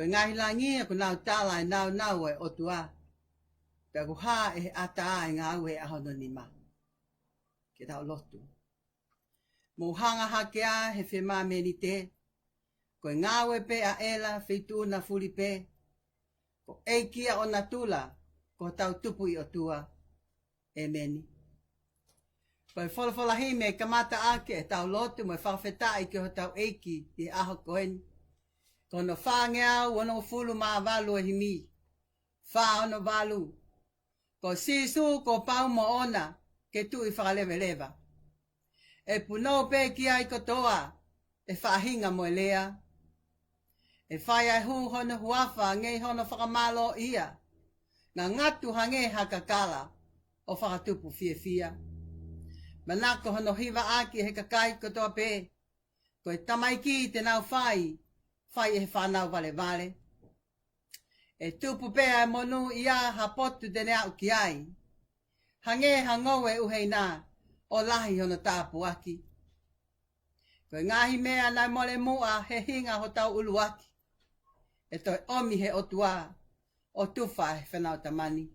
Ko ngahi langi ko nau tala e nau e otua. Pe ko ha e ata e ngā ue ahono ni ma. Ke tau lotu. Mo hanga hakea he whema meni te. Ko ngā ue pe a ela whitu na furi pe. Ko eikia o na tula ko tau tupu i otua. E meni. Ko e wholawholahi me kamata ake e tau lotu mo e whawhetai ki ho tau eiki i aho koeni. Ko no whangea wano fulu maa walu e himi. Wha ono walu. Ko sisu ko pau mo ona ke tu i whakalewe lewa. E puno pe ki ai kotoa e whahinga mo e lea. E whai ai hu hono huafa ngei hono whakamalo ia. Ngā ngatu hange hakakala o whakatupu fia. Manako hono hiwa aki he kakai kotoa pe. Ko e tamaiki te nau whai e he whanau vale. E tupu pea e monu ia hapotu tene au ki ai. Hange hangoe uheina o lahi hono tāpu aki. Ko e ngahi mea nai mole mua he hinga ho tau ulu aki. E toi omi he otua o tuwha he whanau tamani.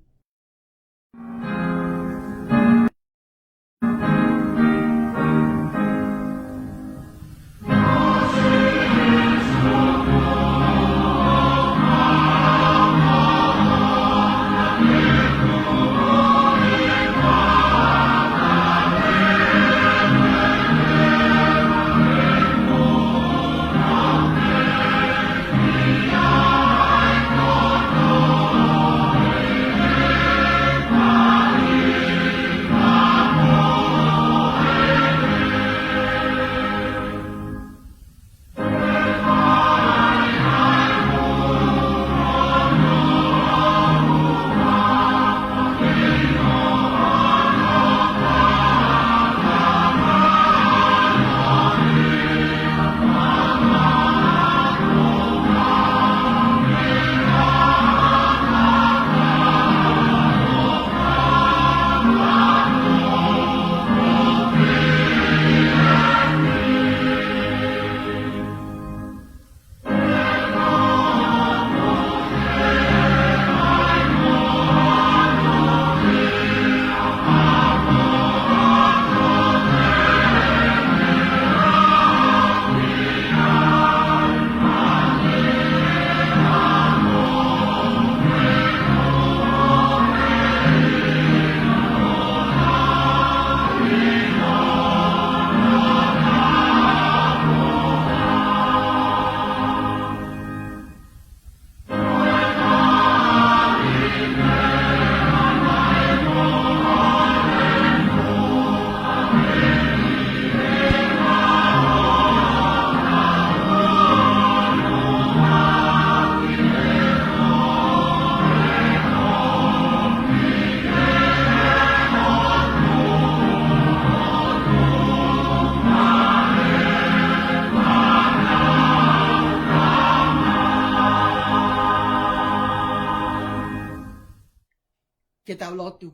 Ke tau lotu.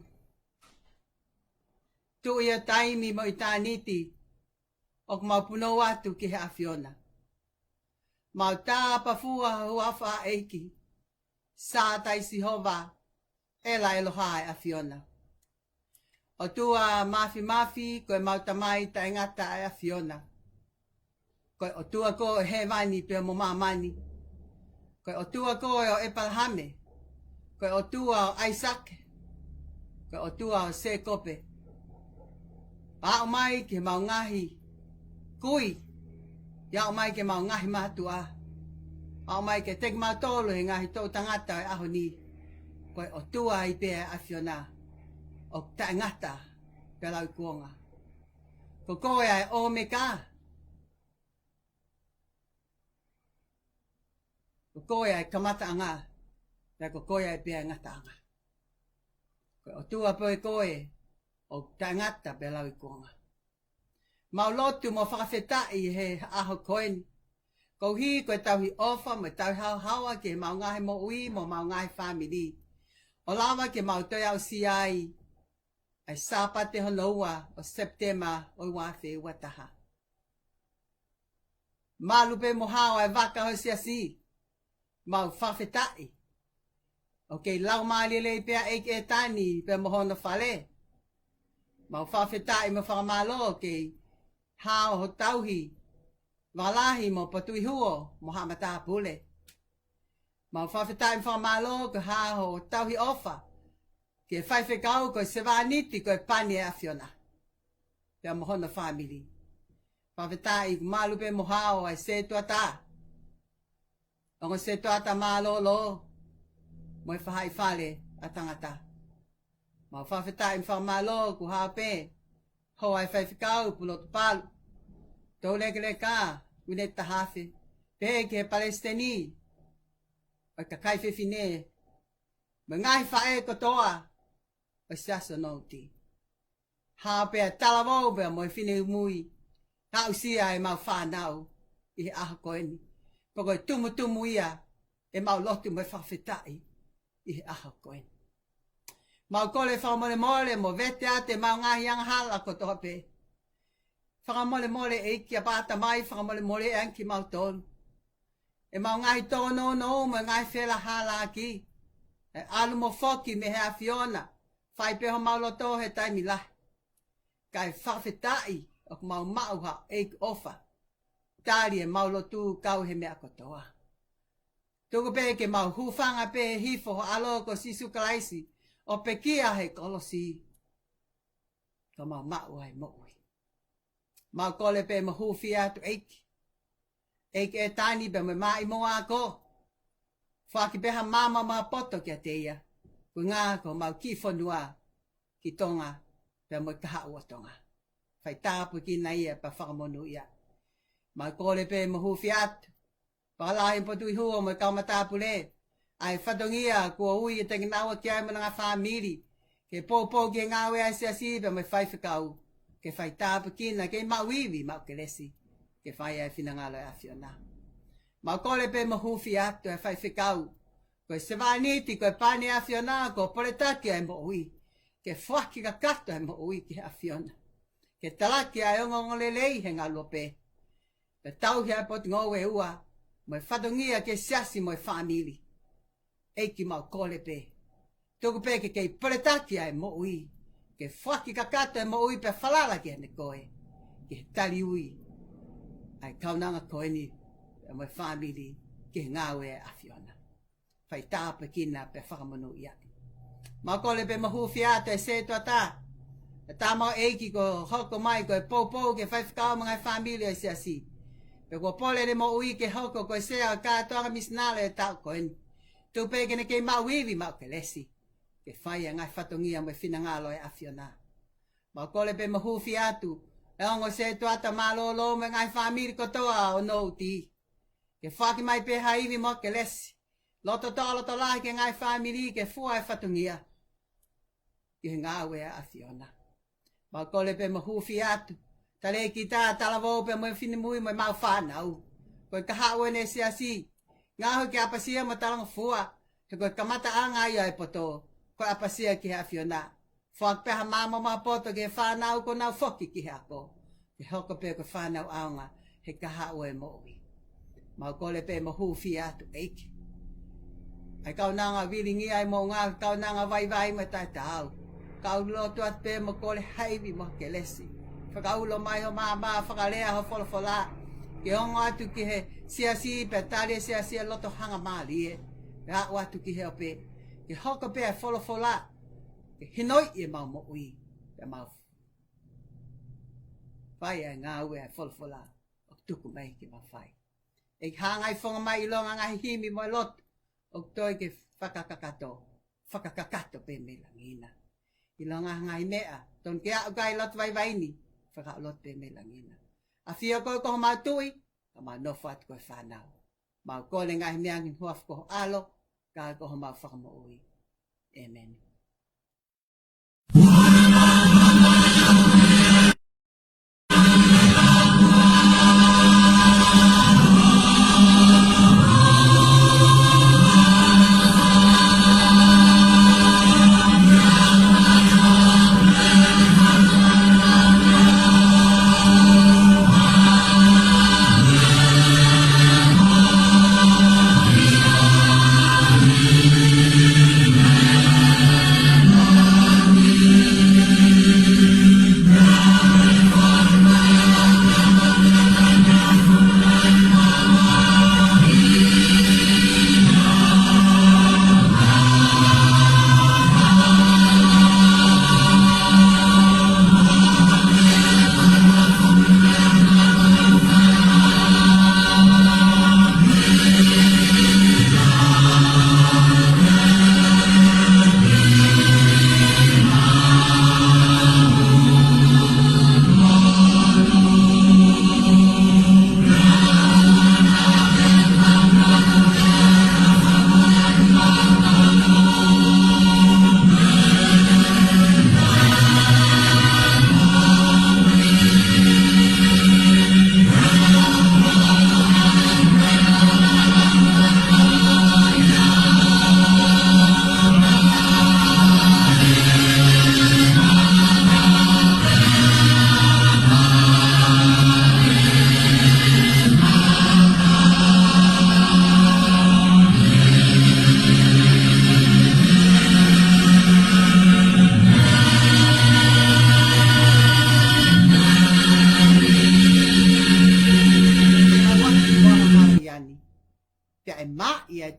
Tu ia taimi mo i tāniti o mau puno atu ki he awhiona. Mau tā pafua huafa eiki, sā taisi hova e la eloha e awhiona. O tua mafi koe mau tamai ta ingata e awhiona. Koe o tua ko e he wani pe mo mamani. Koe o tua ko e o Epalhame. Koe o tua o Aisake. Koe o tua o Sekope. Pa o mai ke mau ngahi kui. Ia o mai ke mau ngahi matua. A o mai ke tek mau tolo he ngahi tō tangata e aho ni. Koe o tua i pēa awhiona. O ta ngata pe lau kuonga. Ko koe ai o me ka. Ko koe ai kamata anga. Pe ko koe ai pēa ngata anga. Koe o tua poe koe o ta ngata pe lau kuonga. Mau lotu mo whakawhetai he aho koeni. Ko hi koe tau hi ofa mo tau hau hawa ke mau ngahi mo ui mo mau ngahi whamiri. O lawa ke mau toi au si ai. Ai sāpate honoua o Septema o wawhi wataha. Malupe mo hao ai waka ho si asi. mau whawhetai. Ok, lau maalele pia e tani pe mohona whale. Mau whawhetai mo whakamalo ke hao ho tauhi. Walahi mo patui huo mo hamata pule. Mau whawhetai mo whakamalo ke hao ho tauhi ofa. Ke whaiwhekau koe sewaniti koe pani e afiona. Pea mohona family. Whawhetai malu pe mohao ai se tuata. Ongo se tuata malolo. Moi whahai whale a tangata. Mau whawhetai mo whakamalo ku hape. Ho ai whaiwhekau pulotu palu. Tau leke ka, wine tahafe. Pe ke Palestini. Oi ka kai whiwhine. Mengai whae kotoa. Oi siaso nouti. Hape a talavau bea moi whine umui. Ka usia e mau whanau. I he aha koeni. Poko e tumu ia. E mau lotu moi whawhetai. I he aha koeni. Mau kole whamole mole mo vete ate mau ngahi anga hala kotoa pe. Whakamole mole e kia pata mai, whakamole mole e anki mau tonu. E mau ngahi tono no, mo ngahi whela hala ki. E alu mo foki me hea Fiona. Whai peho mau loto he taimi lahi. Kai whawhetai o mau mauha e ofa. Tari e mau lotu kau he mea kotoa. Tuku pe ke mau hufanga pe hifo ho alo ko sisu kalaisi. O pe kia he kolosi. Ka mau mau ai moui. Mau kole pe mahufi atu eiki. Eiki e tani pe me mai moa ko. Whaki peha mama ma poto kia teia. Ku ngā ko mau ki whanua ki tonga pe mo kaha ua tonga. Whai tāpu ki na ia pa whakamonu ia. Mau kole pe mahufi atu. Pakalahi potu i hua mo kaumatapu le. Ai whatongia kua ui e tengi naua kia e mana ngā whamiri. Ke pōpō ki ngā wea si asi pe mo whaiwhikau. Ke whai tāpu kina ke mauiwi mau ke lesi. Ke whai ai whina ngalo e awhiona. Mau kole pe mahufi atu e whai whikau. Koe sewaniti koe pane e awhiona ko poletaki ai mo ui. Ke whaki ka kato ai mo ui ki awhiona. Ke talaki ai ongo lelei he ngā lope. Pe tau hea poti ngowe ua. Mo e whatongia ke siasi mo e whamili. Eiki mau kole pe. Tuku pe ke kei poletaki ai mo ui. Ke whaki kakato e mo ui pe whalala ki ane koe. Ke tali ui. Ai kaunanga koe ni. E moi whamili ke ngāwe e awhiona. Whai tāpa kina pe whakamonu ia. Mau kole pe mahufi ato e se toa tā. E tā mau eiki ko hoko mai ko e pōpō ke whai whakao mga whamili e se asi. Pe kua pole le mo ui ke hoko ko e se a kātoanga misnale e tau koe ni. Tu pe kene ke mau iwi mau ke lesi. Ke whai a ngai whatongia mo e whina ngalo e awhiona. Mau kole pe mahufi atu. E ongo se tuata malolo me ngai whamiri kotoa o nouti. Ke whaki mai pe haiwi mo ke lesi. Loto tolo to lahi ke ngai whamiri ke fua e whatongia. Ke ngāwe e awhiona. Mau kole pe mahufi atu. Tale ki tā talavou pe mo e whina mui mo e mau whanau. Koe kahawe ne si asi. Ngaho ke apasia mo talanga fua. He koe kamata anga ia e poto. Koe apasia ki hea Fiona. Whak peha mama ma poto ke whanau ko nau whoki ki hea ko. Ke hoko pe ko whanau aonga he kaha ue mo'i. Mau kole pe mo hufi atu eiki. Ai kau nanga wiringi ai mo ngā kau nanga vai ma tai tau. Kau lotu at pe mo kole haiwi mo ke lesi. Whakaulo mai ho mama whakalea ho wholofola. Ke hongo atu ki he siasi pe tari siasi loto hanga maali e. Ke hako atu ki he ope. Ke hoko pe e wholofola. Ke hinoi e mau mo ui. Ke mau. Whai e ngā ue e wholofola. O tuku mai ki mau whai. E hangai whonga mai ilonga ngahi himi mo lot. O toi ke whakakakato. Whakakakato pe me langina. Ilonga ngahi mea. Ton ke au kai lot vai vaini. Whakalot pe me langina. A fia koe koho mau tui, ka mau nofo atu koe whanau. Mau kole ngahi meangin huaf koho alo, ka koho mau whakamo ui. Amen.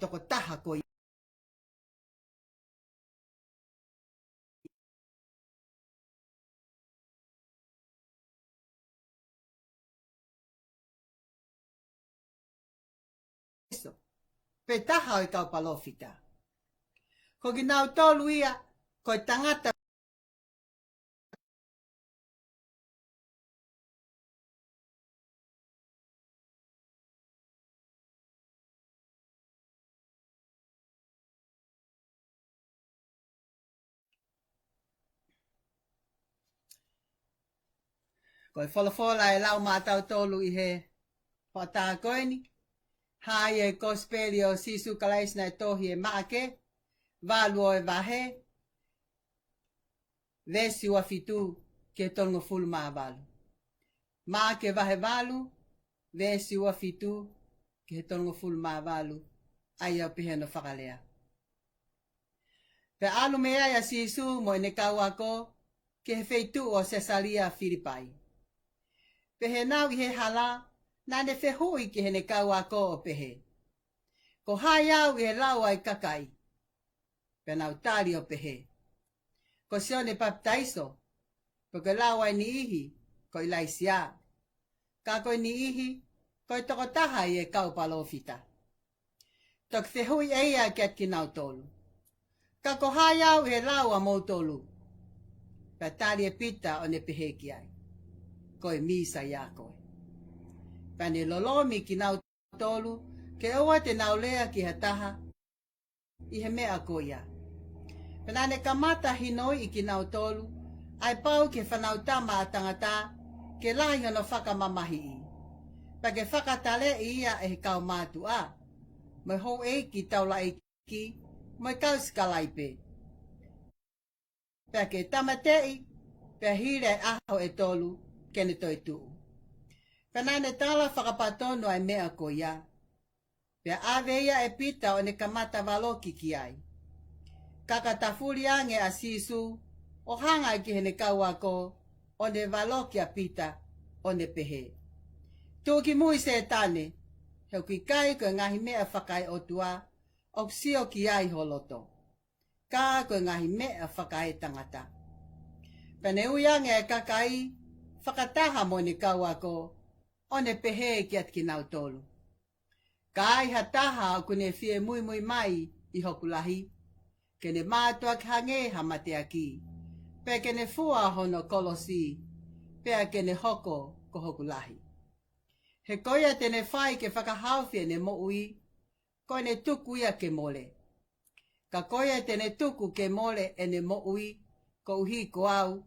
toko taha ko iso. Pe taha o kau palofita. Ko ginau tolu ia, ko tangata ko folofola e lau matau tolu i he pata koini. Hai e kospelio sisu kalais na tohi e maake, valuo e vahe, vesi ua fitu ke tongo fulu maa valu. Maake vahe valu, vesi ua fitu ke tongo fulu maa valu, ai au piheno whakalea. Pe alu mea ya sisu mo ne kau ako, ke he feitu o Cesaria Filipai. Pe he nau i he hala, na ne fehui ke he ne kau ako o pehe. Ko hai au i he lau ai kakai, pe nau tali o pehe. Ko sione baptaiso, pe ko lau ai ni ihi, ko ilaisia. Ka ko ni ihi, ko i toko taha i e kau palofita. Tok fehui eia kiat ki nau tolu. Ka ko hai au i he lau a mou tolu. Pe tali e pita o ne pehe ki ai. Ko e misa ia koe. Pe ne lolomi ki nau tolu, ke oa te nau lea ki hataha, i he mea ko ia. Pena ne kamata hinoi i ki nau tolu, ai pau ke whanau tama a tangata, ke lahi hono whakamamahi i. Pa ke whakatale i ia e he kau mātu a, mai hou eiki taula eiki, mai kau skalaipe. Pa ke tamatei, pa hire aho e tolu, kene toi tuu. Pena ne tala whakapatono ai mea ko ia, pa aveia e pita o ne kamata waloki ki ai. Kakatafuri ange a sisu, o hanga ki hene kauako, o ne valoki a pita, o ne pehe. Tuki mui se tane, heu ki kai koe ngahi mea whakai o tua, o sio ki ai holoto. Ka koe ngahi mea whakai tangata. Pene ui ange e kakai, whakataha mo ne kauako, o ne pehe ki at ki nau tolu. Kai hataha o kune fie mui mui mai i hokulahi, kene mātua hange hamate aki, pe kene fua hono kolosi, pe kene hoko ko hokulahi. He koia tene whai ke whakahauwhia ne moui, koe ne tuku ia ke mole. Ka koia tene tuku ke mole e ne moui, ko uhi ko au,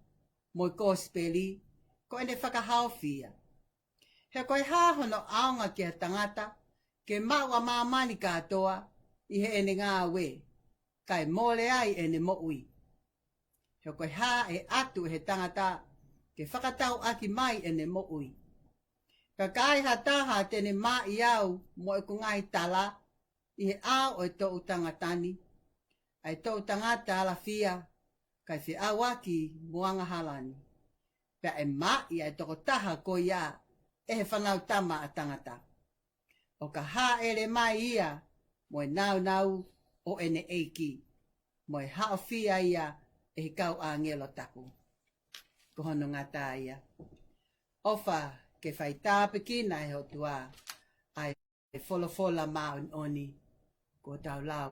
moi kospeli, koe ne whakahauwhia. He koe hahono aonga ki a tangata, ke maua mamani katoa, i he ene ngā we. Kai mole ai e ne moui. He koe hā e atu he tangata ke whakatau aki mai e ne moui. Ka kai hataha tene mā i au mo e kungai tala i he au o e tō tangatani. Ai tō tangata ala fia kai whi au aki muanga halani. Pea e mā i ai toko taha ko ia e he whanau tama a tangata. O ka hā ere mai ia mo e nau nau o ene eiki, mo e hao fia ia e he kau a ngelo taku. Kohono ngā tā ia. Ofa ke whai tāpe kina e hotua, ai e wholofola mā oni, ko tau lau.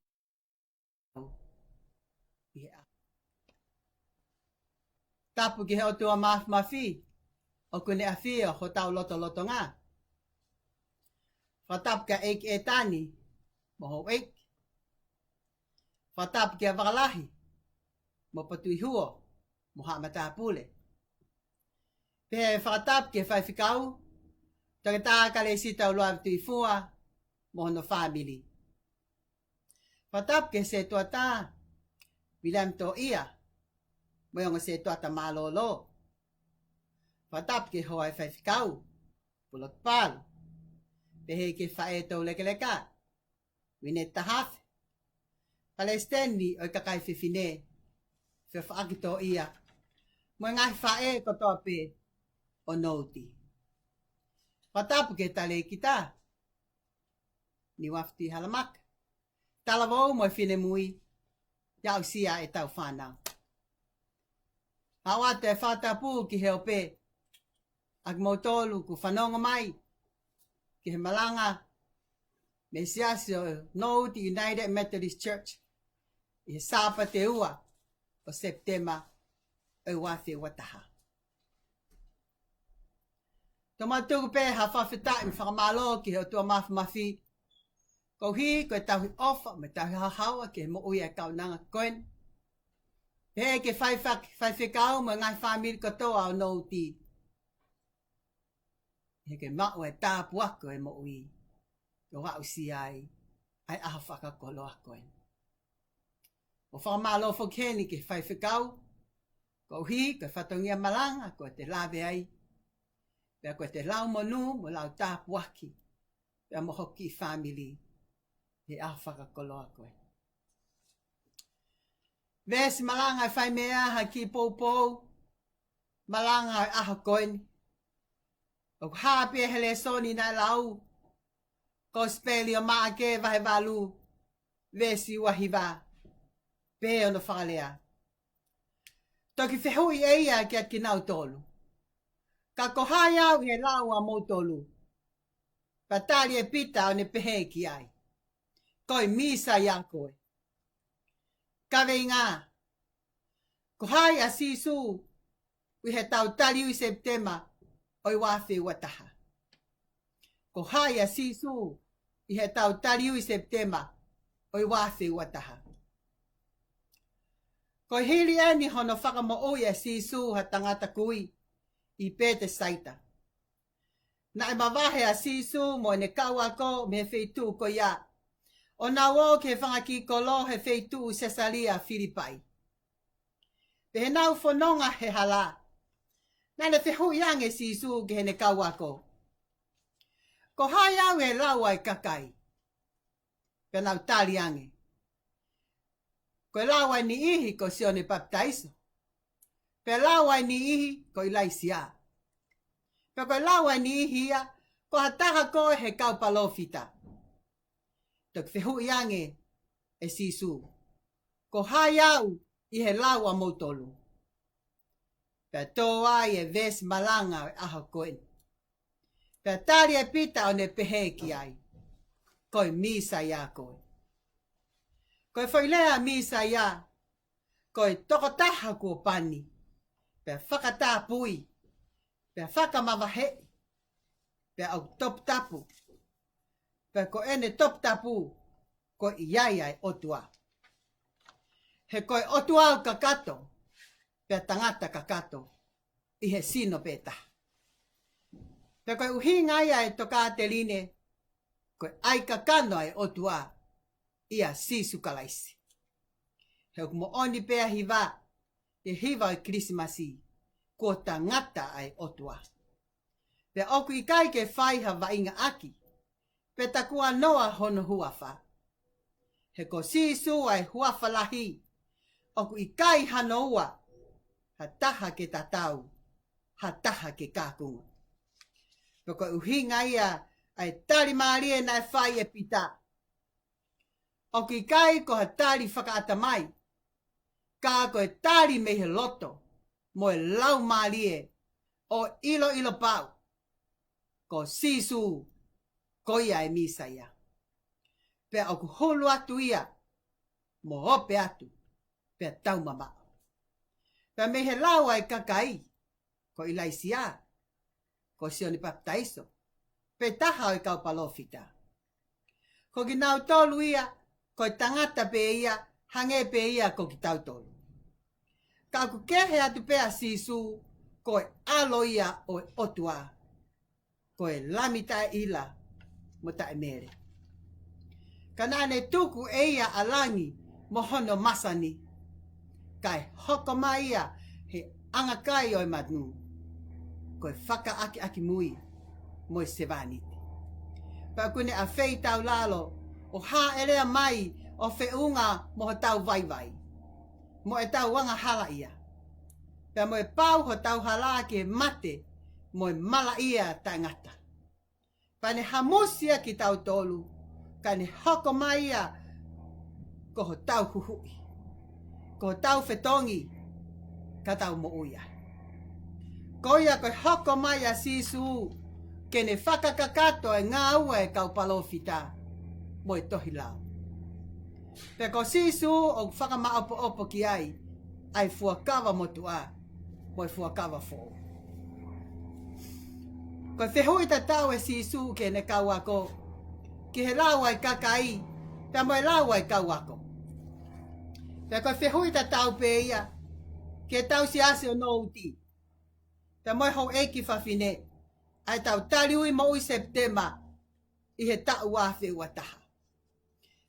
Tapu ki he otua mawhi, o kune a whio ho tau loto loto ngā. Whatapu ka eiki e tani, mo ho eiki. Whatapu ki a wakalahi, mo patui huo, mo hamata pule. Pehe whatapu ki a whaiwhikau, taka tā kale sita uloa tui fua, mo hono whamili. Whatapu ki se tua tā, William to ia, mo yonga se tua ta malolo. Whatapu ki hoa e whaiwhikau, pulot palu. Pehe ke whae tau lekeleka, wineta hafe. Palestini o kakai whiwhine, whiwhaaki tō ia. Mo ngai whae kotoa pe o nouti. Whatapu ke tale ki tā, ni wafti halamaka. Talavou mo fine mui. Yau sia e tau whanau. Awa te whatapu ki he ope. Ak motolu ku whanonga mai. Ki he malanga. Me siasio no the United Methodist Church. I he sāpa te ua. O September. E wafi wataha. Tomatuku pe ha whawhita mi whakamalo ki he o tua mafi. Ko hi, ko tauhi ofa, me tauhi hahawa ki he mo ui e kaunanga koen. He ke whaiwhikau mo ngai whamiri katoa o no ti. He ke mao e tāpu ako e mo ui. Ko wau si ai aha whakakolo a koen. O whakamalo whakeni ke whaiwhikau. Ko hi, ko whatongia malanga, ko te lawe ai. Pea ko te lau monu, mo lau tāpu aki. Pea mo hoki whamiri. He aha whakakolo a koen. Vesi malanga e whai mea ha ki poupou. Malanga e aha koen. O hape e hele soni na lau. Ko speli o maa ke vahe walu. Vesi wahiwa. Pe ono whakalea. Toki whehui eia kia kinau tolu. Ka kohai au he lau a motolu. Patali e pita o ne pehe ki ai. Koi misa ya koe. Kawe ngā. Kohai a sisu. Ui he tau tali ui September. Oi wafi wataha. Kohai a sisu. I he tau tali ui September. Oi wafi wataha. Ko hili ani hono whakamo oi a sisu ha tangata kui. I pete saita. Na e mawahe a sisu mo ne kaua ko me feitu ko ia. O na wo ke whangaki kolo he feitu Cesaria Filipai. Pehe nau whanonga he hala. Nane whehu iange sisu ke he ne kaua ko. Ko hai au e lau ai kakai. Pe nau tali ange. Ko lau ai ni ihi ko sione baptaiso. Pe lau ai ni ihi ko ilaisia. Pe ko lau ai ni ihi ia ko hataha ko he kaupalofita. Tok whehu iange e sisu. Ko hai au i he lau a motolu. Pe tō ai e ves malanga e aha koen. Pe tari e pita o ne pehe ki ai. Koi misa ia koe. Koi whailea misa ia. Koi tokotaha kua pani. Pe whakata pui. Pe whakamavahe. Pe au top tapu. Pe ko ene top tapu. Ko iai ai otua. He koi otua au kakato. Pe tangata kakato. I he sino peta. Pe koi uhinga ia e toka te line. Koi ai kakano ai otua. Ia sisu kalaisi. He kumo oni pea hiva. E hiva i Krismasi. Ko tangata ai otua. Pe oku i kai ke whaiha wainga aki. Pe takua noa hono huafa. He ko sisu ai huafa lahi. Oku i kai hano ua. Ha taha ke tatau. Ha taha ke kākunga. Pe ko uhinga ia ai tari maarie nai whai e pita. Oku i kai ko ha tari whakaata mai. Ka ko e tari me he loto. Mo e lau maarie. O ilo ilo pau. Ko sisu. Ko ia e misa ia. Pe oku hulu atu ia. Mo ope atu. Pe tau mama. Pe me he lau ai kakai. Ko ilaisia. Ko sioni baptaiso. Pe taha o kaupalofita. Ko ki nau tolu ia. Ko tangata pe ia. Hange pe ia ko ki tau tolu. Ka ku kehe atu pea sisu. Ko e alo ia o otua. Ko e lamita ila. Mota e mere. Kanane tuku e ia alangi. Mohono masani. Kai hoko mai ia. He angakai oi matnu. Ko e whaka aki aki mui. Mo e sevaniti. Pa kune a fei tau lalo. O ha elea mai. O feunga mo ho tau vai vai. Mo e tau wanga hala ia. Pea mo e pau ho tau hala ke mate. Mo e mala ia tangata. Pane hamusia ki tau tolu. Kane hoko mai ia. ko tau huhui. Ko tau fetongi ka tau mo uia. Ko ia ko hoko mai a sisu ke ne whakakakato e ngā ua e kau palofita mo e tohi lau. Pe ko sisu o whakamaapo opo ki ai fuakawa motu a mo e fuakawa fo. Ko whehui ta tau e sisu ke ne kau ako ki he lawa e kakai pe mo e lawa e kau ako. Pe ko whehui ta tau pe ia ke tau si ase o no uti. Pe mo e hou eki whawhine ai tau taliui mo ui Septemba i he tau wafe uataha.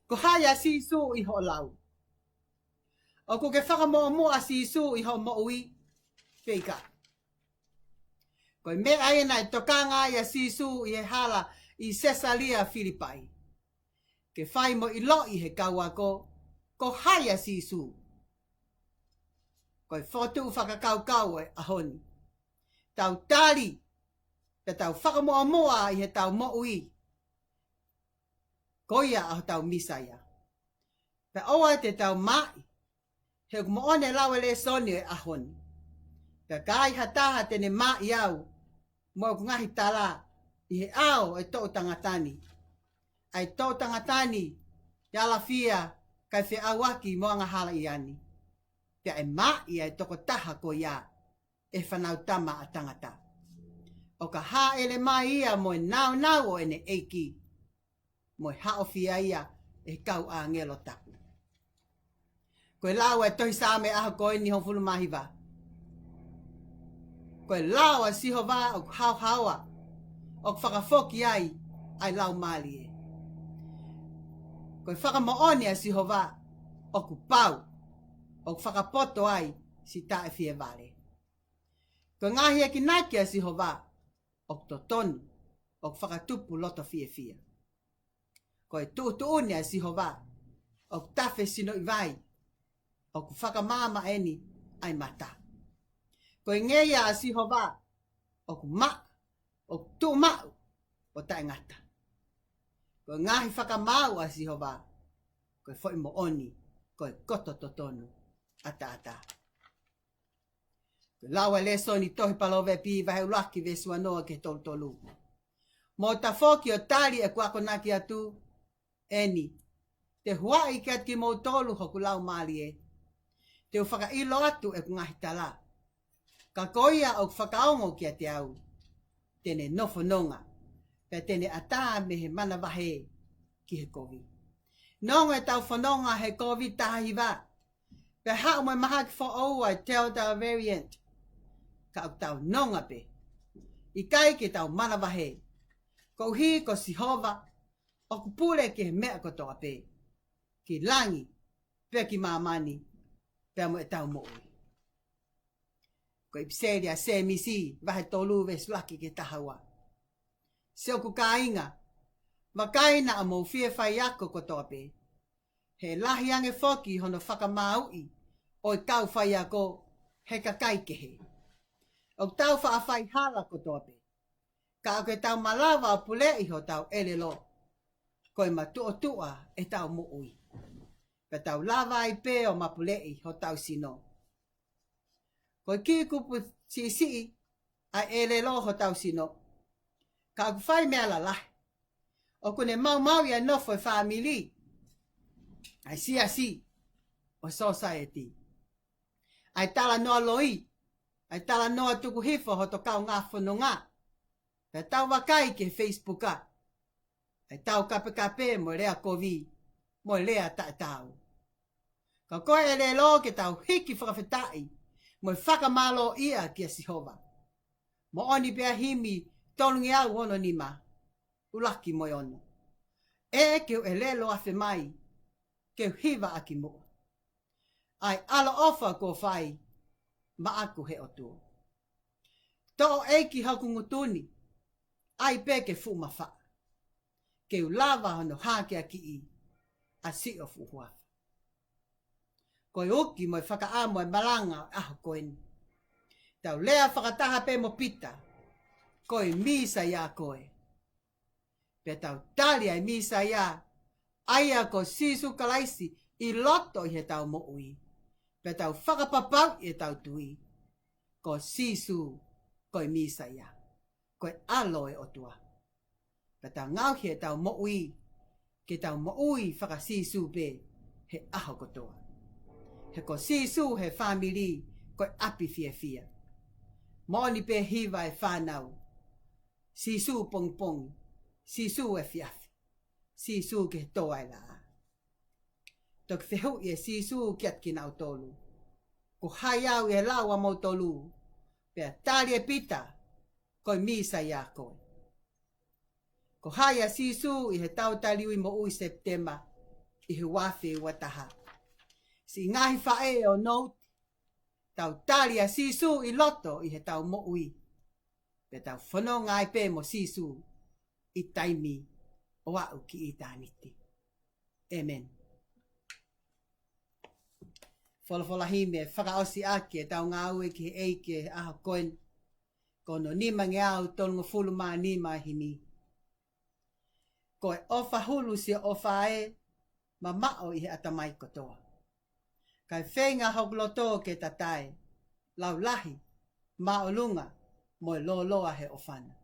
Ko haya sisu i ho lau. O ko ke whakamoa a sisu i ho mo ui whika. Ko me aina e tokanga i a sisu i he hala i Cesalia Filipai. Ke whai mo i lo i he kauako, ko haya sisu. Ko i whotu whakakaukau e ahoni. Tau tali, pe tau whakamoa i he tau mo ui. Ko ia a tau misaya. Pe oa te tau mai, he kumoone lawe le soni e ahoni. Pe kai hataha tene mai au, mo ngahi tala, i he ao e tō tangatani. Ai tō tangatani, yala fia, kai whi awaki mo anga hala i ani. Pe e mai e toko taha ko ia, e whanau tama a tangata. O ka ha ele mai ia mo e nau o ene eiki. Mo e hao fia ia e kau a ngelo tapu. Koe lawa e tohi sāme aha koe ni hofulu mahiwa. Koe lawa siho wā o hao hawa o whakafoki ai lau mali e. Koe whakamooni a siho wā o ku pau o whakapoto ai si tae fie vale. Koe ngahi e ki naki a siho wā o totonu o whakatupu loto fie fie. Koe tuutuuni a siho wā o tafe sino i vai o ku whakamama eni ai mata. Koe ngeia a siho wā o ku ma o tu mau o tae ngata. Koe ngahi whakamau a siho wā koe foi mo oni koe koto totonu ata. Koe lawa le soni tohi palove pi vahe ulaki ve suanoa ke tolu. Mo ta foki o tali e kuako naki atu eni. Te huai ke atki mo tolu hoku lau mali e. Te whaka ilo atu e kungahi tala. Ka koia o whakaongo ki a te au. Tene nofo nonga. Pe tene ata me he mana wahe ki he kovi. Nonga e tau whanonga he kovi tahi wa. Pe hao mai maha ki wha ai Delta variant. Ka au tau nonga pe. I kai ke tau mana wahe. Ko hi ko sihova. O kupule ke he mea kotoa pe. Ki langi. Pe ki mamani. Pe mo e tau mo ui. Ko ipseri a se misi. Vahe tolu ve sulaki ke tahawa. Se o ku kainga. Makaina a mo fie fai ako kotoa pe. He lahi ange foki hono whakamaui. O i kau fai ako. He kakai ke he. O tau wha fai hala kotoa pe. Ka ke tau malawa o pule i ho tau elelo. Koe matua e tau mo ui. Pe tau lava i pe o mapulei ho tau sino. Koe ki kupu si a elelo ho tau sino. Ka ku fai mea la lahi. O kune mau ia nofo e family. Ai si o society. Ai tala noa loi. Ai tala noa tuku hifo ho to kau ngā whanonga. Pe tau wakai ke Facebooka. Ai tau kape mo rea kovi. Mo rea tau. Ka koe e le lo ke tau hiki whakawhetai. Mo whakamalo ia ki a sihova. Mo oni pia himi tolungi au ono nima. Ulaki mo ono. E keu e le lo afe mai. Keu hiva aki mo. Ai ala ofa ko fai. Ma aku he o tu. To eiki haku ngutuni. Ai peke fu mawha. Keu lava hono hake a ki i. A si o fuhua. Koe uki mo whaka amo e malanga aho koeni. Tau lea whakataha pe mo pita. Koe misa ia koe. Pe tau talia e misa ia. Aia ko sisu kalaisi I loto i he tau mo ui. Pe tau whakapapau i tau tui. Ko sisu koi misaya. Koi aloe o tua. Pe tau ngau he tau mo ui. Ke tau mo ui whakasisu pe he aho kotoa. He ko sisu he family koi api fia fia. Moni pe hiva e whanau. Sisu pong pong. Sisu e fiafi. Sisu ke toa e la. Tok fehu e sisu kiat kinau tolu. Ko hayau e lawa mo tolu. Pea tali e pita. Koi misa ya koe. Ko haya sisu i he tau taliui mo ui September. I he wafi wataha. Si ngahi fae o note. Tau tali a sisu i loto i he tau mo ui. Pe tau whano ngai pe mo sisu. I taimi o au ki i tāniti. Amen. Whalafola hime, whakaosi ake, tau ngā ue ki he eike aha koen. Kono nima nge au tolunga fulu maa nima hini. Koe ofa hulu si ofa e, ma mao i he atamai kotoa. Kai whenga hokloto ke tatai, lau lahi, mao lunga, moi loloa he ofana.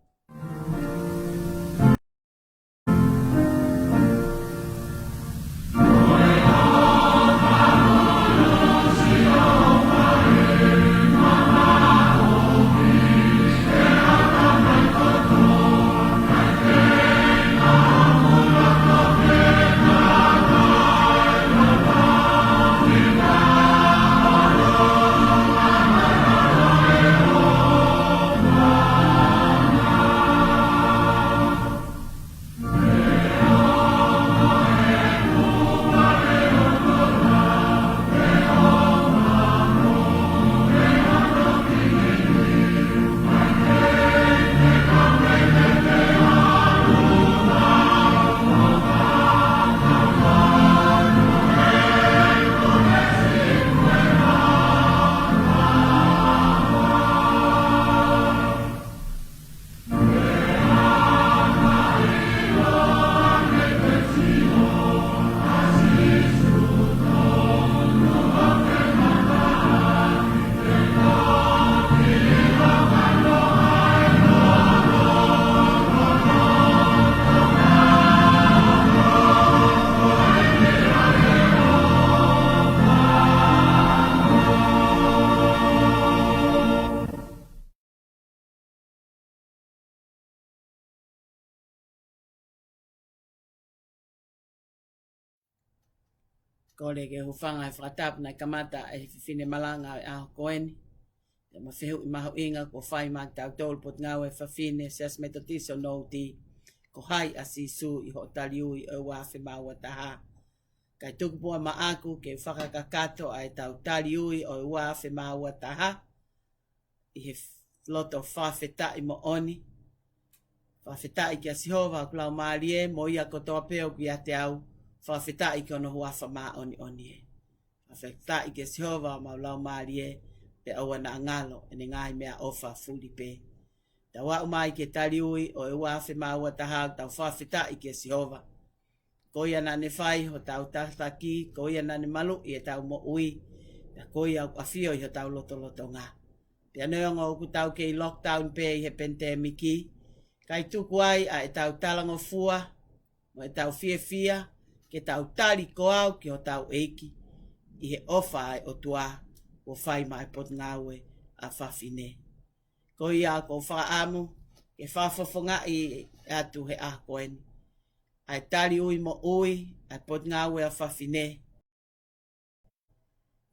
Kole ke hufanga e whakatap na kamata e whiwhine malanga e aho koeni. Te ma whihu I maho inga ko whai mak tau tolu pot ngau e whiwhine seas metatiso no ti. Ko hai a sisu I ho taliui e wafe maua taha. Kai tukupua ma aku ke whakakakato ai tau taliui o e wafe maua taha. I he loto whawheta I mo oni. Whawheta I kia sihova kulau maalie mo ia kotoa peo ki ate au. Whawheta I kono huafa maa oni oni e. Whawheta I kia sihova maulau maalie pe aua na angalo ene ngai mea ofa fuli pe. Ta wau mai ke taliui o e wafe maua taha tau whawheta I kia sihova. Koia na ne whai ho tau tataki, koia na ne malu I e tau mo ui. Ta koia au awhio I ho tau loto loto ngā. Pea neonga oku tau ke I lockdown pe I he pentemiki. Kai tuku ai a e tau talango fua, mo e tau fia fia, ke tau tali ko au ki o tau eiki. I he ofa ai o tua, o whai mai pot ngawe a whawhine. Ko ia ko whaamu, ke whafafonga I atu he a koeni. Ai tali ui mo ui, ai pot ngawe a whawhine.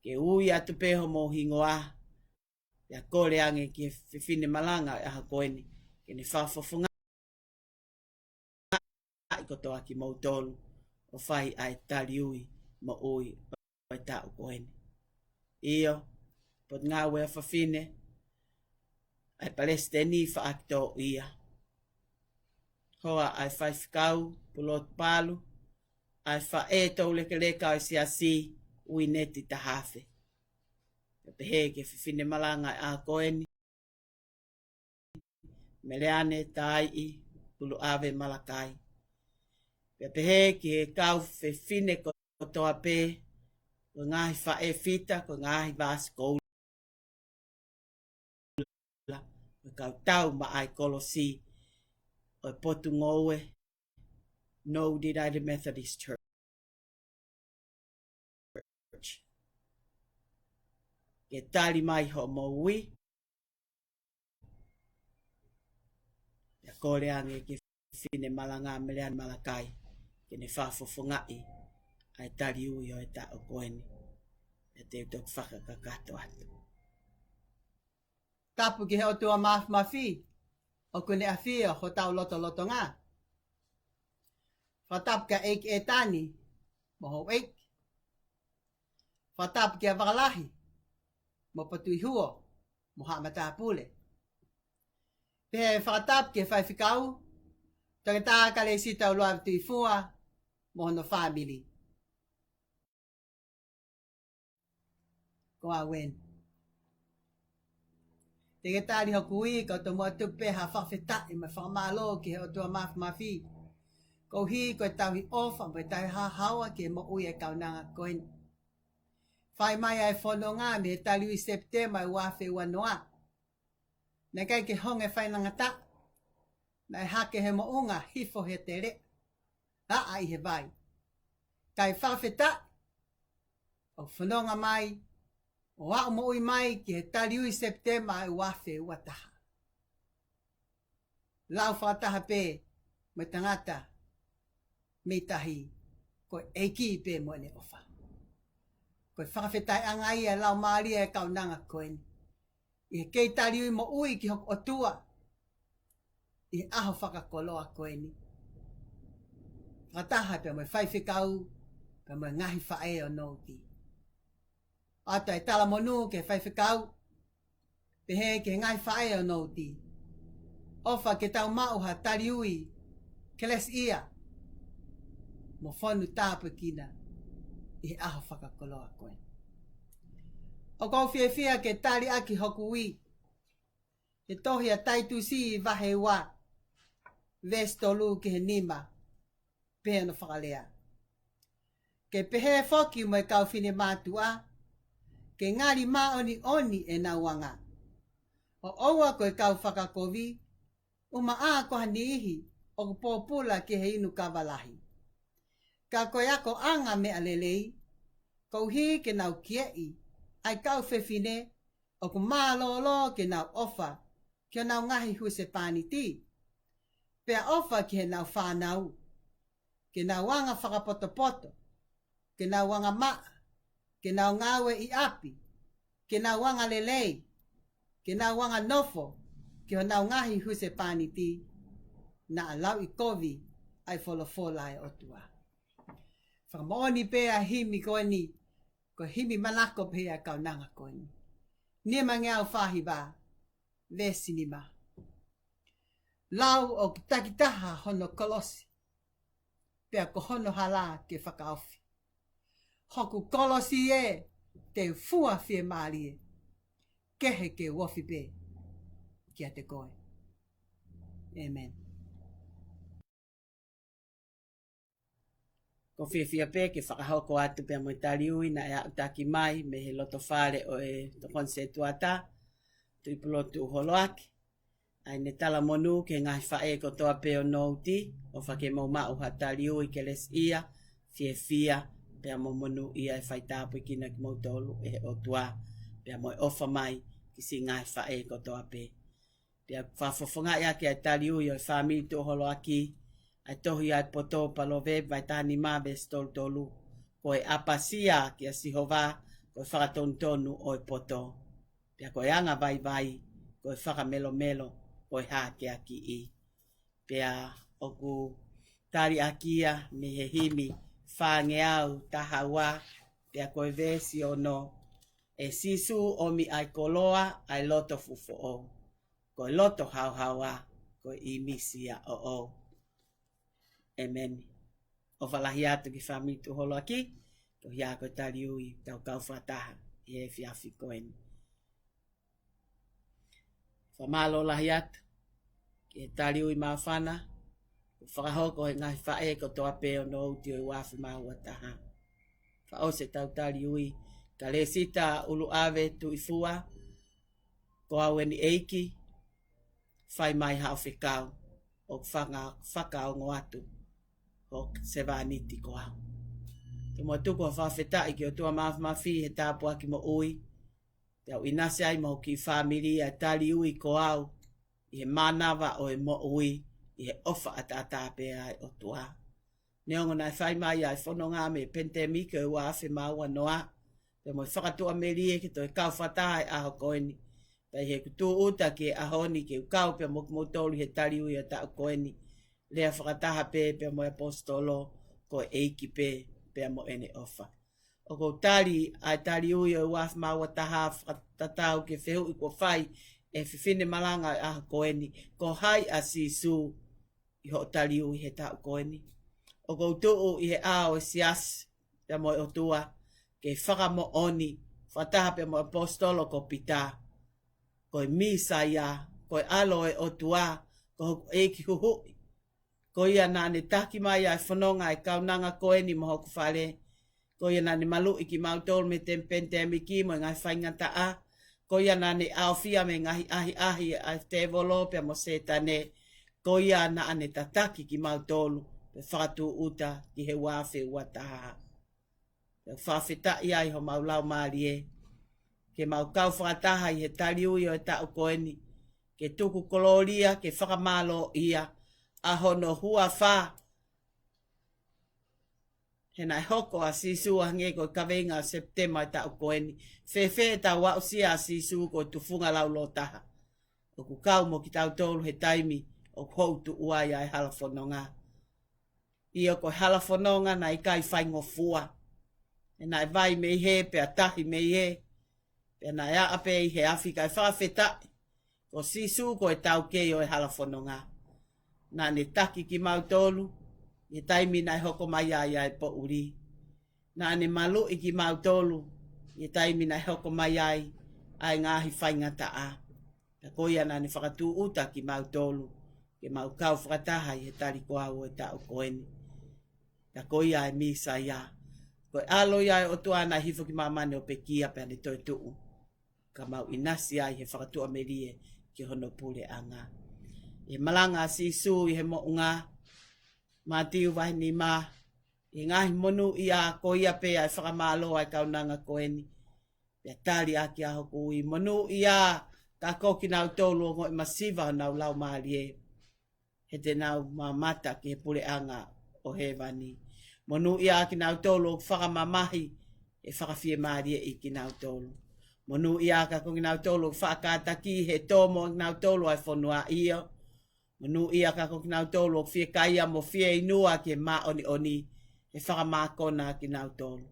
Ke ui atu peho mo hingoa, ia kore ange ki whiwhine malanga a koeni. Ke ne whafafonga I kotoa ki mautolu, o whai ai tali ui mo ui o e tau koeni. Iyo, pot ngawe a whawhine, ai palesteni whaakto ia. Hoa ai whaifkau, pulot palu, ai whaeto leke leka o siasi ui neti tahafe. Pehe ke whiwhine malanga a koeni, meleane tai I, pulu ave malakai. Pehe ke kau whiwhine kotoa pe, ko ngahi whae fita, ko ngahi vas koula. Ko kau tau ma ai kolosi o potu ngowe no United Methodist Church. Ke tali mai ho moui. Ya kore ange ke fine malanga melean malakai. Ke ne whafofongai. Ai tali ui o e ta o koeni. E te tok whakakakato atu. Tapu ki he o tua mafi. O kune a fia ho tau loto ngā. Whatap ka eik e tani. Moho eik. Whatap ki a wakalahi. Mo patui huo. Moha mata pule. Pehe whakatap ki whai whikau. Tangata ka le sita o loa tui fua. Moho no family. Ko a wen. Te ke tali hoku i ka to mua tupe ha whawheta i ma whamalo ki he o tua mafi. Ko hi ko e tau hi ofa mo e tau ha hawa ki e mo ui e kaunanga koen. Whai mai ai whono ngā me he tali ui September i wafe ua noa. Nā kai ke honge whainanga ta. Nā e hake he mo unga hifo he te re. Ha ai he vai. Kai whawheta. O whanonga mai. O wao mo ui mai ki he tali ui September i wafe ua taha. Lau whataha pe. Me tangata. Me tahi. Ko eiki pe mo ne ofa. Ko whakawhetai anga ia lau maaria e kaunanga koen. I he kei tali ui mo ui ki hok otua. I he aho whakakoloa koeni. Whataha pe mo whaiwhikau. Pe mo ngahi whae o nouti. Ata e tala monu ke whaiwhikau. Pe he ke ngahi whae o nouti. Ofa ke tau mauha tali ui. Keles ia. Mo whanu tāpu kina. I he aho whakakoloa koe. O kou whiawhia ke tali aki hoku ui. He tohi a taitu si i wahe wā. Vestolu ke he nima. Pehe no whakalea. Ke pehe whoki mo e kau whine mātua. Ke ngari mā oni e nā wanga. O oua ko e kau whakakovi. Uma ā koha ni ihi. O ku pōpula ke he inu kawalahi. Ka koe ako anga me alelei. Kou hi ke nau kiei. Ai kau whewhine. O ku mālolo ke nau ofa. Ke nau ngahi huse pāniti. Pea ofa ke he nau whānau. Ke nau wanga whakapotopoto. Ke nau wanga maa. Ke nau ngawe i api. Ke nau wanga lelei. Ke nau wanga nofo. Ke ho nau ngahi huse pāniti. Na alau i kovi. Ai wholofola e otua. Whakamooni pēa himi koeni. Ko himi malako pēa kaunanga koeni. Nima ngeau whahi wā. Vesinima. Lau o takitaha hono kolosi. Pea ko hono hala ke whakaofi. Hoku kolosi e. Te fua fie maali e. Kehe ke wofi pē. Kia te koe. Amen. Ko whiawhia pē ke whakahoko atu pia mo tali ui na ea utaki mai me he loto whare o e tokon se tuata. Tuipulotu uholoaki. Ai ne tala monu ke ngai whae ko toa peo nouti. O whake mau mau ha tali ui ke les ia. Whiawhia pia mo monu ia e whaitapu i kina ki mautolu e o tua. Pia mo e ofa mai ki si ngai whae ko toa pe. Pia whafofonga ia ke ai tali ui o e whamili tu uholoaki. Ai tohi ai poto palove vai tani mabe stol tolu. Ko e apasia ki a sihova ko e whakatontonu o e poto. Pia ko e anga vai ko e whakamelo melo ko e hake aki i. Pia oku tari akia me he himi whange au tahawa. Pia ko e vesi o no e sisu o mi ai koloa ai loto fufo o. Ko e loto hauhawa ko e imisia o. Amen. O whalahi atu ki whamitu holo aki. Ko hia ko tari ui tau kau whataha. I e whiawhi koeni. Whamalo lahi atu. Ki e tari ui mawhana. Ko whakahoko he ngai whae ko toa peo no uti o i wafi maua taha. Whao se tau tali ui. Ka le sita ulu ave tu ifua. Ko au eni eiki. Whai mai hao whikau. O whakao ngoatu. O se vāniti ko au. Te mua tuku a whawhetai ki o tua mawhi he tāpua ki mo ui. Te au inase ai mo ki whamiri a tali ui ko au. I he manawa o e mo ui. I he ofa a tātāpe ai o tua. Neongo nai whai mai ai whono ngā me pentemika e ua awhi maua noa. Te moi whakatua merie ki toi kau whatai aho koeni. Pai he kutu uta ki e ahoni ki ukau pe mo tolu he tali ui a tau koeni. Lea whakataha pe mo apostolo ko eiki pe mo ene ofa. O ko tali ai tali ui o ua awhi maua taha whakatatau ke whehu i ko whai e whiwhine malanga i aho koeni. Ko hai a sisu i ho tali ui he tau koeni. O ko tuu i he ao e sias pe mo o tua ke whakamo oni whataha pe mo apostolo ko pita ko e misa ia ko e alo e o tua ko eiki huhui ko ia nane taki mai ai whanonga e kaunanga koeni mo hoku whare ko ia nane malu i ki mautol me tempentemi ki mo ngai whaingata a ko ia nane aofia me ngahi ahi ai te volo pe mo setane ko ia nane tataki ki mautolu pe whakatu uta ki he wafe wataha. Pe whawheta ia i ho maulau maari e. Ke mau kau whakataha i he tali ui o e tau koeni. Ke tuku koloria, ke whakamalo ia. A hono hua wha. He nai hoko a sisu a nge ko kawenga o September i tau koeni. Whewhe ta wausia a sisu ko tufunga lau lo taha. O ku kau mo ki tau tolu he taimi o koutu uai ai halafononga. Ia ko halafononga na i kai whaingo fua. E nai vai mei he pe a tahi mei he. Pe nai a ape i he Afrika i whawheta. Ko sisu ko e tau kei o e halafononga. Nā ne taki ki mautolu. I taimi nai hoko mai ai ai po uri. Nā ne malu i ki mautolu. I taimi nai hoko mai ai ngahi whaingata a. Ta koia nā ne whakatu uta ki mautolu. Ke mau kau whakataha i he tari koa o e tau koeni. Ta koia e misa ia. Ko alo ia o tuana hifo ki mamane o pekia pe ane toi tuu. Ka mau inasi ai he whakatua merie ki hono pule anga. E malanga sisu i he mounga. Mātiu vai ni mā. I ngahi monu ia ko ia pe ai whakamalo ai kaunanga koeni. Pe tali aki aho kui. Monu ia ka koki nau tolu o ngoi masiva nau lau maali e. He te nau mamata ki he pule anga o he vani. Monu ia ki nau tolu o whakamamahi e whakawhie maari e ki nau tolu. Monu ia ka ko ki nau tolu o whakataki he tomo ki nau tolu ai whanua ia. Monu ia ka ko ki nau tolu o whie kaia mo whie inua ki ma oni oni e whakamakona ki nau tolu.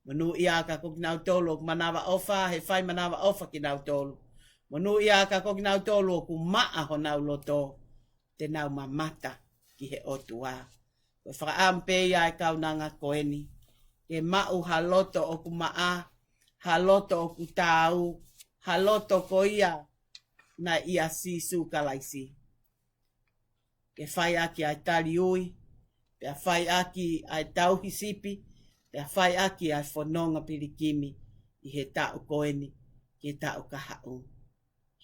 Monu ia ka ko ki nau tolu o manawa ofa he whai manawa ofa ki nau tolu. Monu ia ka ko ki nau tolu o ku maa ho nau loto te nau mamata ki he otua. Ko whakaampe ia e kaunanga koeni. Ke mau haloto o ku maa, haloto o ku tāu, haloto ko ia na ia sisu kalaisi. Ke whai aki ai tali ui, pe a whai aki ai tauhi sipi, pe a whai aki ai whanonga pirikimi i he tau koeni, ki tau kahau.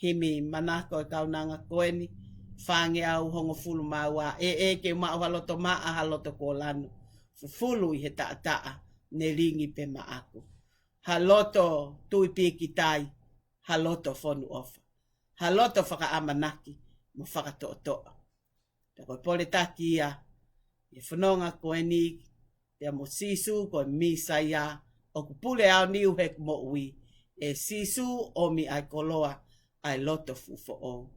Himi manako e kaunanga koeni, whange au hongo fulu maua, ke mau haloto maa haloto ko lanu. Fulu i he taa ne ringi pe maaku. Haloto tui piki tai, haloto fonu ofa. Haloto whaka amanaki, mo whaka toa. Te koe pole taki ia, e whanonga koeni, te mo sisu koe misa ia, o kupule au niu he mo ui, e sisu o mi ai koloa, ai loto fufo o.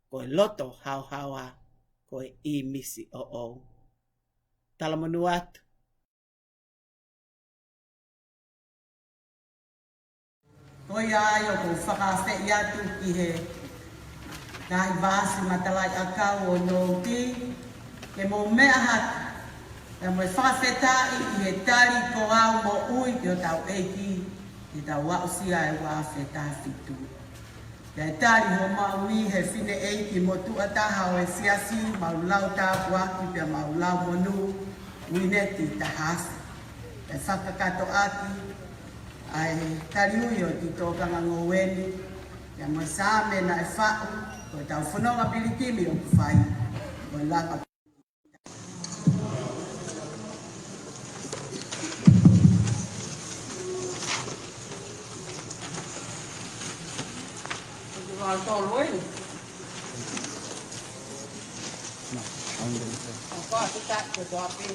Koe loto hau haua, koe I misi o o. Talamanu atu. Koe ai o ko whakawhe i atu ki he nai vāsi matalai akau o no ki, ke mo mea hatu. E mo e whakawhetai i he tari ko au mo ui ki o tau eiki, ki tau wausia e wawhetai fitu. Ke tari ho maui he whine eiki mo tuataha o e siasi, mau lau tāpuaki pia mau lau monu, uineti tahasi. e whakakato aki, ai tariui o ti tōkanga ngōweni, ia mo sā me na e whau, ko tau whanonga pilikimi o ku whai, o laka. Vào to lối có cái cắt của cho cái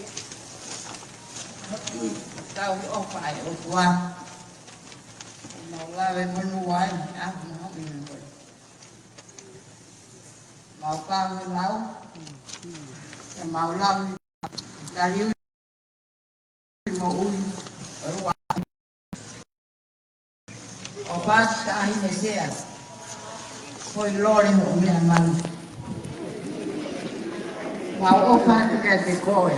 tao ông phải ở qua nó là về bên ngoài ăn nó bị rồi màu cao lên máu màu lau là như màu ui ở ngoài ở bát cái này xe thôi lo đi hộ nhà mình vào ô phát cái gì coi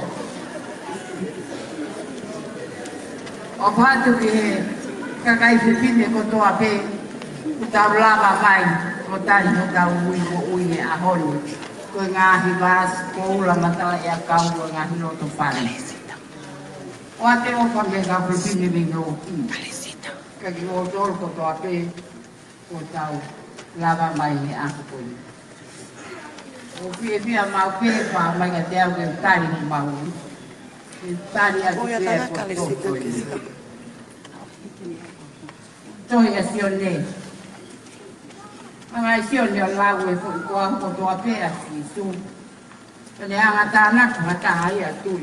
ô phát cái gì phim này có toa pe tao la bà phải có tay nó tao ui này à hôn tôi ngã thì ba cô là mà tao ya cao rồi ngã thì nó tao phải qua thế ô phát cái phim này mình đâu cái ô tô có toa pe của tao lava mai ni aku pun. Opi dia mau pe pa mai ka dia ke tari mau. Tari aku pe. Toi ya sione. Mai sione la we ko ko to pe asi su. Ele anga tanak mata ai tu.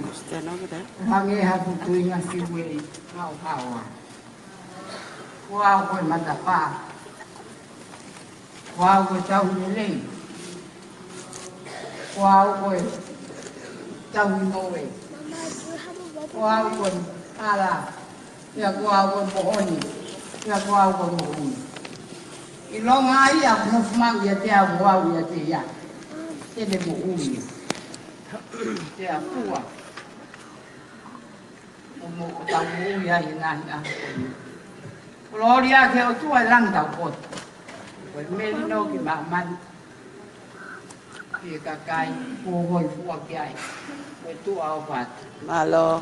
Hange ha tu inga si we. Mau hawa. Wow ko mata pa. Wow của cháu như này wow của cháu như ngồi wow của là wow của bộ nhỉ wow của bộ nhỉ cái lo ngay à nó mang về theo wow về thì à thế để bộ nhỉ thế à phụ à một cháu như vậy này à lo đi theo chuỗi lăng đầu cột với men đâu thì bảo man thì cả cái phù hồi phù cái với tu ao phạt Malo. Oh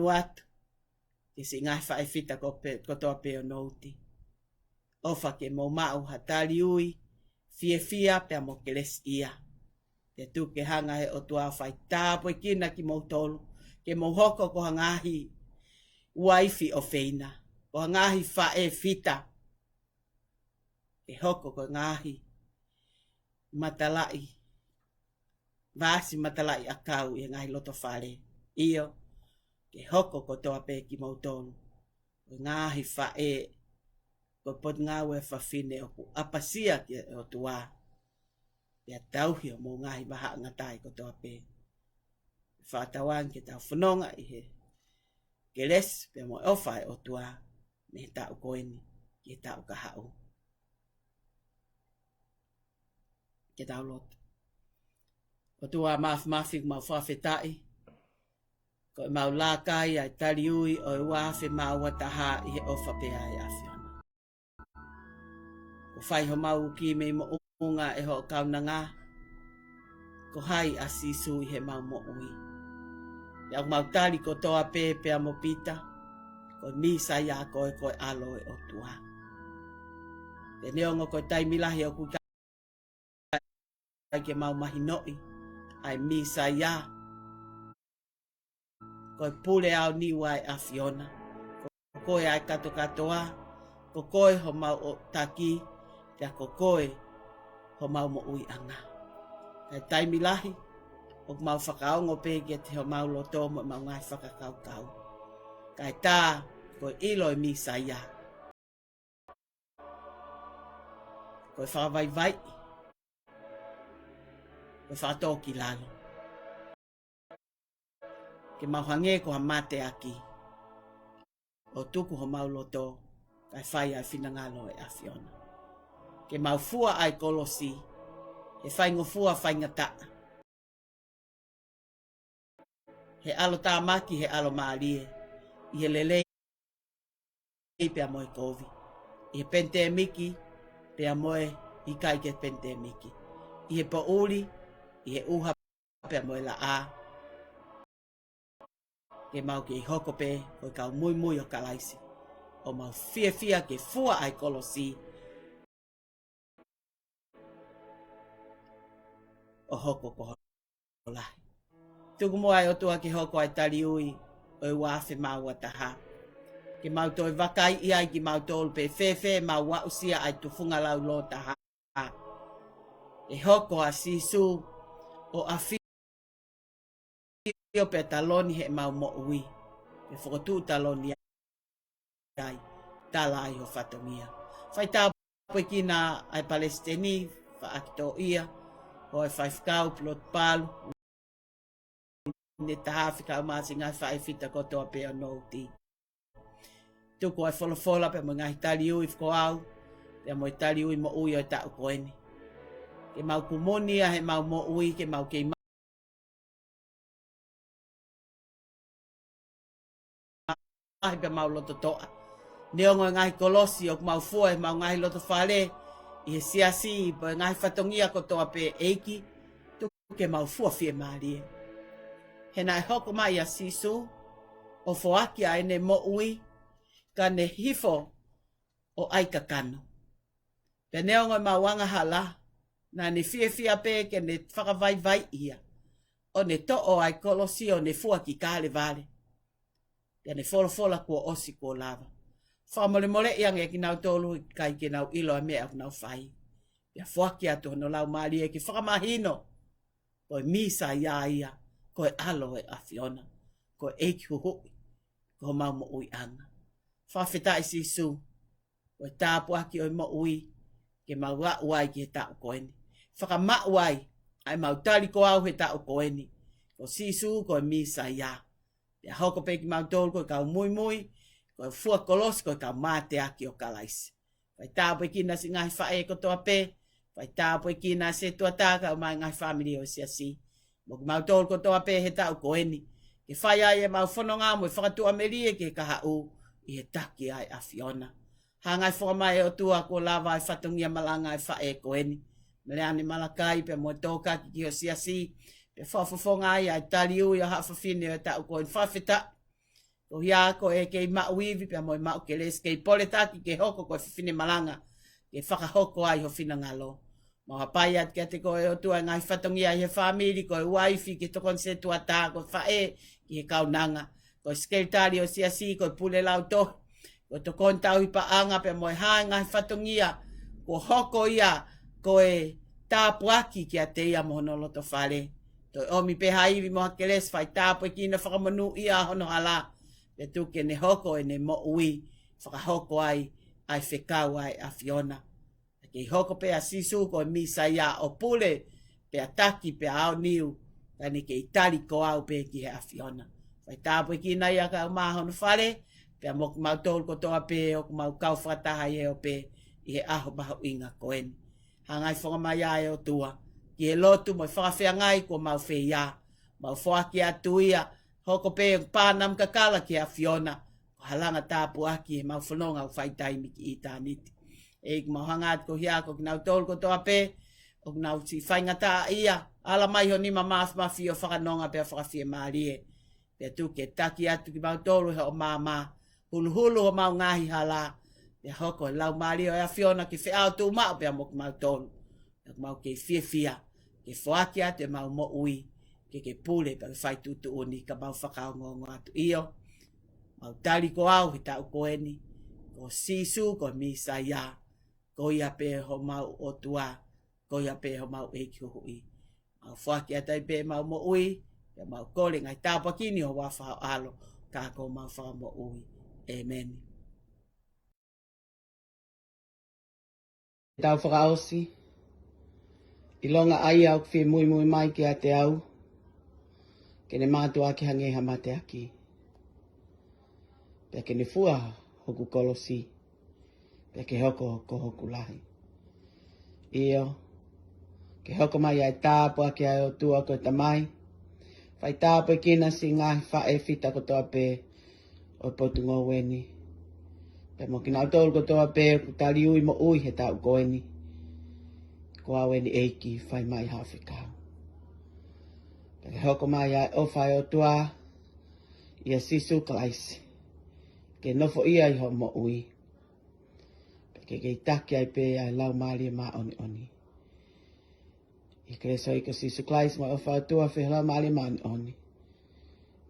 manu atu. Ke si ngai whae fita ko toa peo nouti. Ofa ke mo mau hatari ui, fia pia mo keles ia. Te tu ke hanga he o tua whai tāpo i kina ki mo tolu, ke mo hoko ko hangahi waifi o feina, ko hangahi whae fita. Ke hoko ko hangahi matalai, vasi matalai akau i hangahi loto whare. Iyo, ke hoko ko toa pe ki mo tolu, ko hangahi whae, ko pot ngawe whawhine o ku apasia ki o tua. Pea tauhi o mō ngahi maha ngatai ko toa pe. Whātawan ke tau whanonga i he. Ke les, pea mo ofai o tua, me he tau koeni, ke tau kahau. Ke tau loto. O tua mawhik mau whawhetai, ko mau lākai ai tari ui o i wāwhi mau wataha i he ofa pea e awhiona. Ko whaiho mau ki me mo unga e ho kaunanga, ko hai a sisu i he mau mo ui. Iau mau tali ko toa pe pea mo pita, ko misa ia koe koe alo e o tua. Te neongo koe taimilahi o kukai ke mau mahinoi, ai misa ia. Koe pule au niwa e a Fiona, ko koe ai kato katoa, ko koe ho mau o taki, te ko koe ho mau mo ui anga. Kai taimilahi, o mau whakaongo pēke te ho mau loto mo mau ngai whakakau. Kai tā, koe ilo e misa ia. Koe whakawai, koe whakatoki lalo. Ke mau hange ko ha mate aki. O tuku ho mau loto, kai whai ai whinangalo e a Fiona. Ke mau fua ai kolosi, he whaingo fua whainga taa. He alo tā maki, he alo maalie, i he lelei pia moe kovi. I he pente miki, pia moe i kai ke pente miki. I he pauli, i he uha pia moe la a. Ke mau ke i hoko pe, koe kau mui o kalaisi. O mau fia ke fua ai kolosi. O hoko ko lahi. Tuku mo ai o tua ke hoko ai tari ui, o i wāwhi mau ataha. Ke mau toi wakai i ai ki mau tolu pe whewhe mau wausia ai tufunga lau lo taha. E hoko a sisu o a o pe taloni he mau mo ui. Pe whakotu taloni ai, tala ai ho whatongia. Whai tāpoi kina ai Palestini, whaakito ia, hoi whaifkau plot palu, ne tahawhika o māsi ngai whae whita kotoa pe o nouti. Tuku ai wholofola pe mo ngai tali ui wko au, pe mo i tali ui mo ui o i tau koeni. Ke mau kumonia he mau mo ui, ke mau kei mahi pe mau loto toa. Neongo ngai kolosi o mau fua he mau ngai loto whale, i he siasi po ngai whatongia kotoa pe eiki, tuku ke mau fua fie maarie. He nai hoko mai a sisu, o foaki ai ne mo ui, ka ne hifo o aika kano. Pe neongo ma wanga hala, na ne fia pe ke ne whakawai ia. O ne to o ai kolosi o ne fuaki kale vale. Pe ne fola kua osi kua lava. Whamole iang e ki nau tolu kai ki nau ilo a mea ku nau whai. Pe fuaki atu no lau maali e ki whakamahino. Koe misa ia. Koe alo e a Fiona. Koe eiki huhui. Koe mau mo ui anga. Whawhita i sisu. Koe tāpu aki o mo ui. Ke mau wa uai ki he tau koeni. Whaka uai. Ai mau tali ko au he tau koeni. Ko sisu koe misa ia. Pea hoko pe ki mau tolu koe kau mui. Koe fua kolos koe kau mate aki o kalaisi. Pai tāpu i kina si ngai whae kotoa pe. Pai tāpu i kina se tua tāka o mai ngai family o siasi. Mo ki mau tolu kotoa pe he tau koeni. Ke whai ai e mau whanonga mo i whakatua melie ke kaha u. I he taki ai a Fiona. Hangai whakamai o tua ko lava ai whatungia malanga ai whae koeni. Meleani malakai pe mo toka ki o siasi. Pe whafafonga ai ai tali ui o hawhawhine o tau koeni whawhita. Ko hia ko e kei mau iwi pia mo mau ke les kei pole taki ke hoko ko fine malanga ke whakahoko ai ho fina ngalo. Mo hapai at kia te ko e o tua ngai whatongia i he whamiri ko e waifi ke tokon se tuata ko whae ki he kaunanga. Ko skeritari o siasi ko pule lau to. Ko tokon tau i paanga pia mo e hae ngai whatongia ko hoko ia ko e tāpuaki ki a te ia mohono loto whare. To omi pe haiwi mo hakeles whai tāpu e kina whakamanu ia hono hala. Pe tuke ne hoko e ne mo ui whakahoko ai ai whekau ai a Fiona. Ke hoko pe a sisu ko misa ia o pule pe a taki pe a au niu tani ke itali ko au pe ki he a Fiona. Whai tāpu e kina ia ka umahono whare pe a moku mau tolu ko toa pe o ku mau kau whataha i he o pe i he aho maho inga koeni. Hangai whangamai ai o tua. Ki he lotu mo whakawhea ngai ko mau whea ia. Mau whaki atu ia. Hoko pe pānam kakala ki a Fiona. Ko halanga tāpu aki he mau whanonga o whaitaimi ki i tāniti. E mau hangat ko hia ko kinau tolu ko toa pe. O kinau si whaingata ia. Ala mai ho nima mafi o whakanonga pe a whakawhea maarie. Pe tu ke taki atu ki mau tolu he o māma. Hulu o mau ngahi hala. Pe hoko lau maarie o a Fiona ki wheao tu mao pe a moku mau tolu. Pe mau ke fia. Ke whaaki atu e mau mo ui. Ke pule pa fai tutu oni ka mau whakaongo atu iyo. Mau tali ko au he tau koeni. Ko sisu ko misa ia. Ko ia pe ho mau o tua. Ko ia pe ho mau eiki hui. Mau whaki atai pe mau mo ui. Pe mau kore ngai tau pakini ho wawha alo. Ka ko mau whaka mo ui. Amen. Tau whakaosi. Ilonga ai au whi mui mai ki a te au. Kene mātua ki hange ha mate aki. Pea kene fua hoku kolosi. Pea ke hoko ko hoku lahi. Iyo. Ke hoko mai ai tāpua ki ai o tua ko tamai. Whai tāpua kina si ngahi whae fita ko toa pe. O potu ngō weni. Pea mo kina autoru ko toa pe. Kutali ui mo ui he tau koeni. Ko a weni eiki whai mai hawhikau. Ke hoko mai ai o whai o tua. Ia sisu kalaisi. Ke nofo ia i ho mo ui. Ke taki ai pe ai lau maari ma oni oni. I kreso i ko sisu kalaisi ma o whai o tua whi lau maari ma oni oni.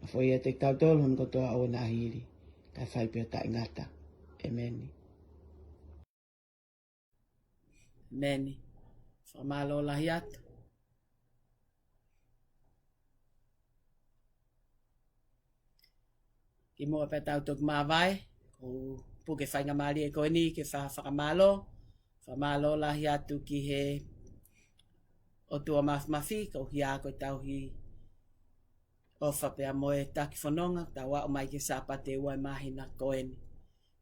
Nofo ia te tau tolu hun ko toa o na hiri. Kai whai pia ta ingata. Amen. Amen. Whamalo lahi atu. Ki mua pe tau tuk mawai, ko puke whainga maari e koe ni ke whakamalo. Whamalo lahi atu ki he o tua mafi, ko hia koe tau hi ofa pe a moe taki whanonga, tau wao mai ke sāpate uai mahina koe ni.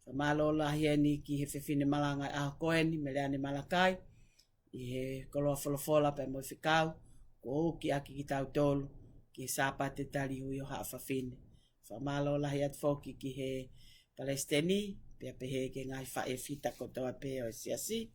Whamalo lahi e ni ki he whiwhine malanga a koe ni, me leane malakai, i he koloa wholofola pe moe whikau, ko ki aki ki tau tolu, ki sāpate tali hui o haa whawhine. Whamalo lahi at whoki ki he Palestini, pia pehe ke ngai whae fita kotoa pe o siasi.